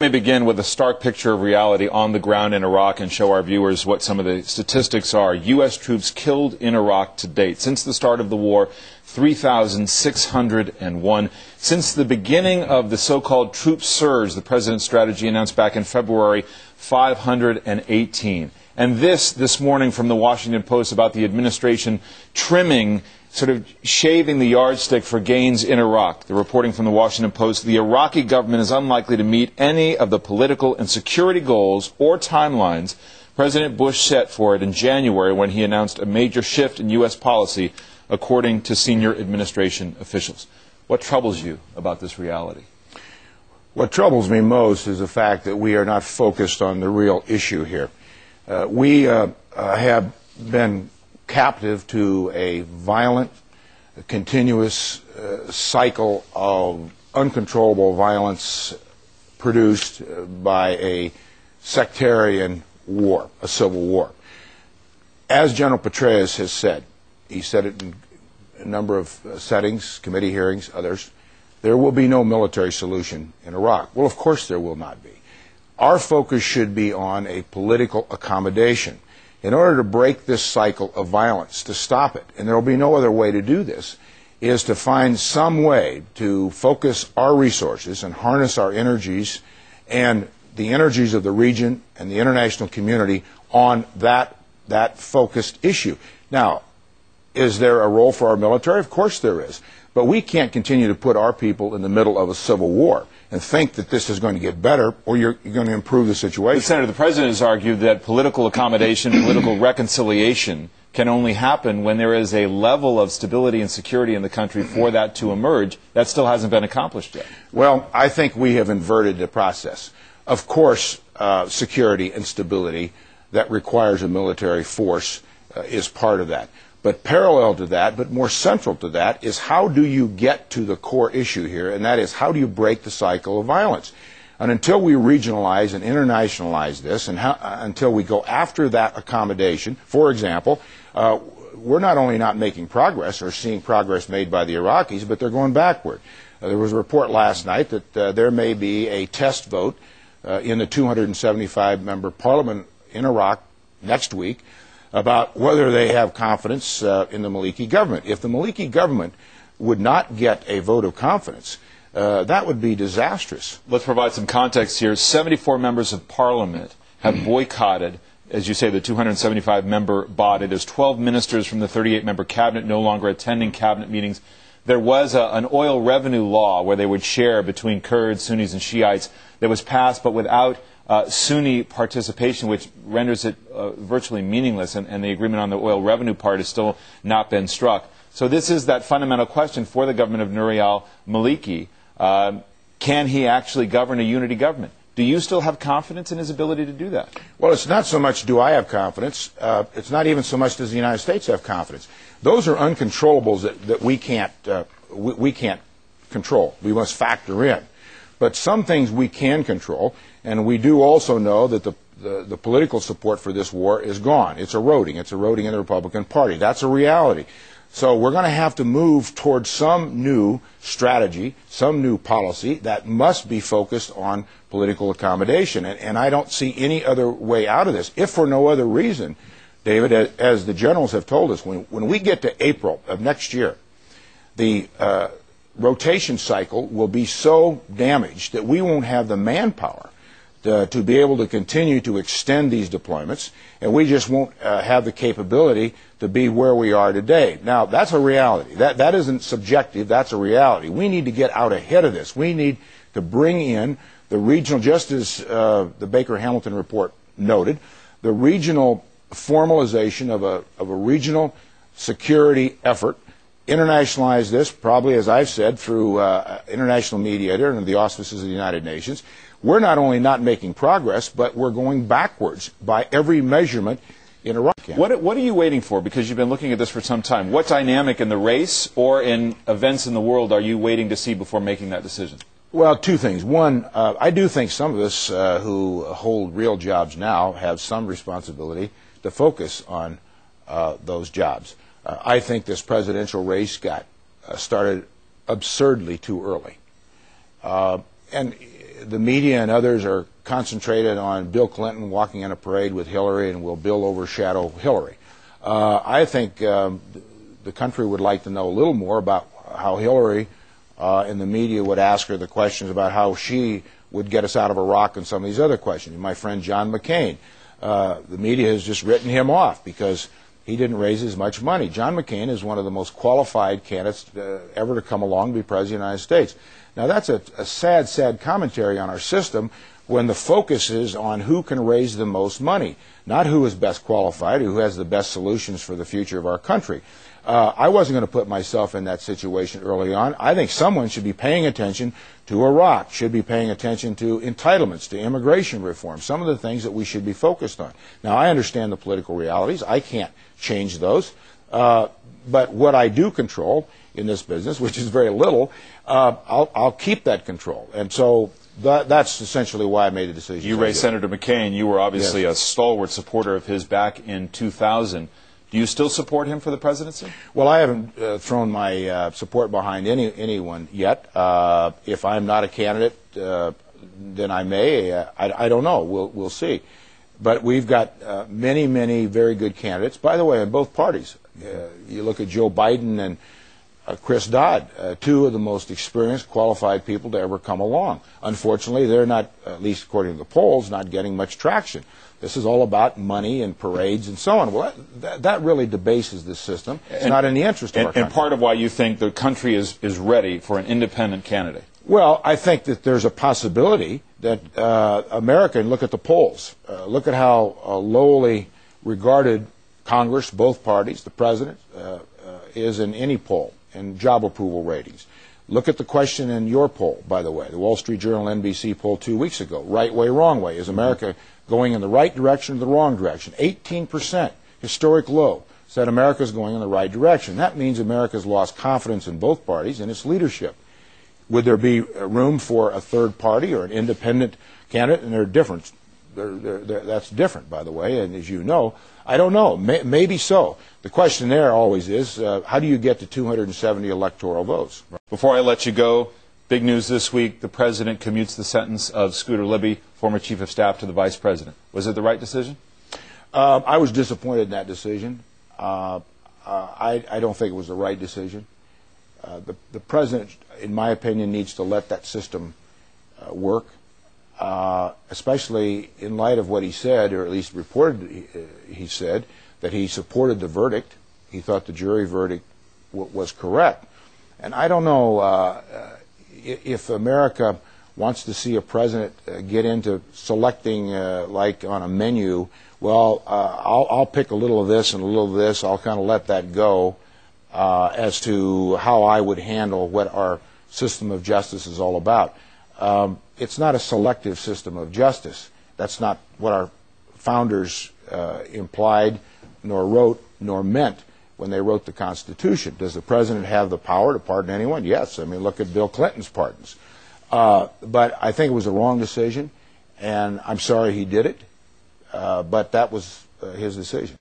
Let me begin with a stark picture of reality on the ground in Iraq and show our viewers what some of the statistics are. U.S. troops killed in Iraq to date. Since the start of the war, 3,601. Since the beginning of the so-called troop surge, the president's strategy announced back in February, 518. And this morning from the Washington Post about the administration trimming, sort of shaving the yardstick for gains in Iraq. The reporting from the Washington Post, the Iraqi government is unlikely to meet any of the political and security goals or timelines President Bush set for it in January when he announced a major shift in U.S. policy, according to senior administration officials. What troubles you about this reality? What troubles me most is the fact that we are not focused on the real issue here. We have been captive to a violent, continuous cycle of uncontrollable violence produced by a sectarian war, a civil war. As General Petraeus has said, he said it in a number of settings, committee hearings, others, there will be no military solution in Iraq. Well, of course there will not be. Our focus should be on a political accommodation in order to break this cycle of violence, to stop it. And there will be no other way to do this, is to find some way to focus our resources and harness our energies and the energies of the region and the international community on that focused issue. Now, is there a role for our military? Of course there is. But we can't continue to put our people in the middle of a civil war and think that this is going to get better or you're going to improve the situation. But Senator, the President has argued that political accommodation, political reconciliation can only happen when there is a level of stability and security in the country for that to emerge. That still hasn't been accomplished yet. Well, I think we have inverted the process. Of course, security and stability that requires a military force is part of that. But parallel to that, but more central to that, is how do you get to the core issue here, and that is how do you break the cycle of violence? And until we regionalize and internationalize this, and until we go after that accommodation, for example, we're not only not making progress or seeing progress made by the Iraqis, but they're going backward. There was a report last night that there may be a test vote in the 275-member parliament in Iraq next week about whether they have confidence in the Maliki government. If the Maliki government would not get a vote of confidence, that would be disastrous. Let's provide some context here. 74 members of parliament have boycotted, as you say, the 275-member body. There's 12 ministers from the 38-member cabinet no longer attending cabinet meetings. There was an oil revenue law where they would share between Kurds, Sunnis, and Shiites that was passed, but without Sunni participation, which renders it virtually meaningless, and the agreement on the oil revenue part has still not been struck. So this is that fundamental question for the government of Nouri al-Maliki. Can he actually govern a unity government? Do you still have confidence in his ability to do that? Well, it's not so much do I have confidence. It's not even so much does the United States have confidence. Those are uncontrollables that we can't control. We must factor in. But some things we can control, and we do also know that the political support for this war is gone. It's eroding. It's eroding in the Republican Party. That's a reality. So we're going to have to move towards some new strategy, some new policy that must be focused on political accommodation. And I don't see any other way out of this, if for no other reason, David, as the generals have told us, when we get to April of next year, the rotation cycle will be so damaged that we won't have the manpower to be able to continue to extend these deployments, and we just won't have the capability to be where we are today. Now, that's a reality. That isn't subjective. That's a reality. We need to get out ahead of this. We need to bring in the regional, just as the Baker-Hamilton report noted, the regional formalization of a regional security effort, internationalize this, probably, as I've said, through international mediator and the auspices of the United Nations. We're not only not making progress, but we're going backwards by every measurement in Iraq. What are you waiting for? Because you've been looking at this for some time. What dynamic in the race or in events in the world are you waiting to see before making that decision? Well, two things. One, I do think some of us who hold real jobs now have some responsibility to focus on those jobs. I think this presidential race got started absurdly too early. And the media and others are concentrated on Bill Clinton walking in a parade with Hillary and will Bill overshadow Hillary. I think the country would like to know a little more about how Hillary and the media would ask her the questions about how she would get us out of Iraq and some of these other questions. My friend John McCain, the media has just written him off because he didn't raise as much money. John McCain is one of the most qualified candidates ever to come along to be President of the United States. Now that's a sad, sad commentary on our system when the focus is on who can raise the most money, not who is best qualified, who has the best solutions for the future of our country. I wasn't going to put myself in that situation early on. I think someone should be paying attention to Iraq, should be paying attention to entitlements, to immigration reform, some of the things that we should be focused on. Now, I understand the political realities. I can't change those. But what I do control in this business, which is very little, I'll keep that control. And so that's essentially why I made the decision. You raised Senator McCain. You were obviously a stalwart supporter of his back in 2000. Do you still support him for the presidency? Well, I haven't thrown my support behind anyone yet. If I'm not a candidate, then I may. I don't know. We'll see. But we've got many, many very good candidates, by the way, in both parties. You look at Joe Biden and Chris Dodd, two of the most experienced, qualified people to ever come along. Unfortunately, they're not, at least according to the polls, not getting much traction. This is all about money and parades and so on. Well, that really debases this system. It's not in the interest of our country. And part of why you think the country is ready for an independent candidate? Well, I think that there's a possibility that America, and look at the polls, look at how lowly regarded Congress, both parties, the president, is in any poll, in job approval ratings. Look at the question in your poll, by the way, the Wall Street Journal NBC poll 2 weeks ago. Right way, wrong way. Is America going in the right direction or the wrong direction? 18%, historic low, said America is going in the right direction. That means America's lost confidence in both parties and its leadership. Would there be room for a third party or an independent candidate? And they're different. That's different, by the way, and as you know, I don't know. Maybe so. The question there always is, how do you get to 270 electoral votes? Before I let you go, big news this week. The president commutes the sentence of Scooter Libby, former chief of staff to the vice president. Was it the right decision? I was disappointed in that decision. I don't think it was the right decision. The president, in my opinion, needs to let that system work, especially in light of what he said, or at least reported he said, that he supported the verdict. He thought the jury verdict was correct. And I don't know if America wants to see a president get into selecting, like on a menu, well, I'll pick a little of this and a little of this. I'll kind of let that go as to how I would handle what our system of justice is all about. It's not a selective system of justice. That's not what our founders implied, nor wrote, nor meant when they wrote the Constitution. Does the president have the power to pardon anyone? Yes. I mean, look at Bill Clinton's pardons. But I think it was a wrong decision, and I'm sorry he did it, but that was his decision.